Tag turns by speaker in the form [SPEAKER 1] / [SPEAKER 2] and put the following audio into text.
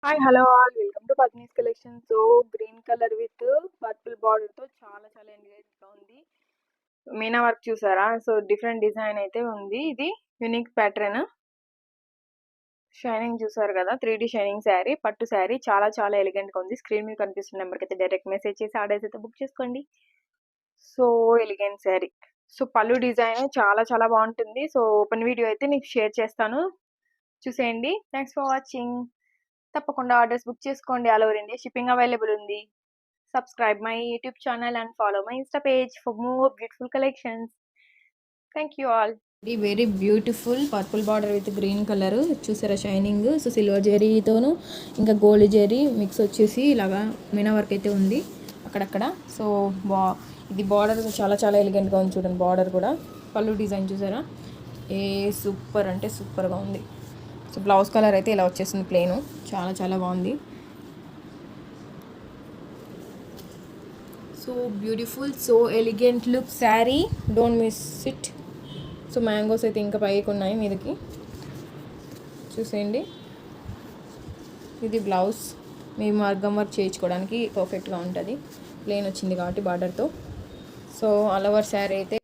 [SPEAKER 1] Hi hello all welcome to Padmi's collection. So green colour with purple బార్డర్తో చాలా చాలా ఎంగేజ్గా ఉంది. మీనా వర్క్ చూసారా? సో డిఫరెంట్ డిజైన్ అయితే ఉంది. ఇది యూనిక్ ప్యాటర్న్. షైనింగ్ చూసారు కదా, 3D షైనింగ్ శారీ, పట్టు శారీ, చాలా చాలా ఎలిగెంట్గా ఉంది. స్క్రీన్ మీద కనిపిస్తున్న నెంబర్కి అయితే డైరెక్ట్ మెసేజ్ చేసి ఆర్డర్స్ అయితే బుక్ చేసుకోండి. So elegant sari. సో పళ్ళు డిజైన్ చాలా చాలా బాగుంటుంది. సో ఓపెన్ వీడియో అయితే నీకు షేర్ చేస్తాను, చూసేయండి. Thanks for watching. తప్పకుండా ఆర్డర్స్ బుక్ చేసుకోండి. All over India shipping available ఉంది. Subscribe my YouTube channel and follow my Insta page for more beautiful collections. Thank you all.
[SPEAKER 2] Very beautiful purple border with green colour చూసారా shining. So silver జెరీతోను ఇంకా gold zari mix వచ్చేసి ఇలాగా Meena work అయితే ఉంది అక్కడక్కడ. So ఇది బార్డర్ చాలా చాలా ఎలిగెంట్గా ఉంది. చూడండి బార్డర్ కూడా, పళ్ళు డిజైన్ చూసారా, సూపర్ అంటే సూపర్గా ఉంది. సో బ్లౌజ్ కలర్ అయితే ఇలా వచ్చేసింది, ప్లెయిన్, చాలా చాలా బాగుంది. So beautiful, so elegant look sari, don't miss it. So mangoes అయితే ఇంకా పైకి ఉన్నాయి మీదకి, చూసేయండి. ఇది బ్లౌజ్, మీ మగ్గం వర్క్ చేయించుకోవడానికి పర్ఫెక్ట్గా ఉంటుంది. ప్లెయిన్ వచ్చింది కాబట్టి బార్డర్తో. సో ఆల్ ఓవర్ శారీ అయితే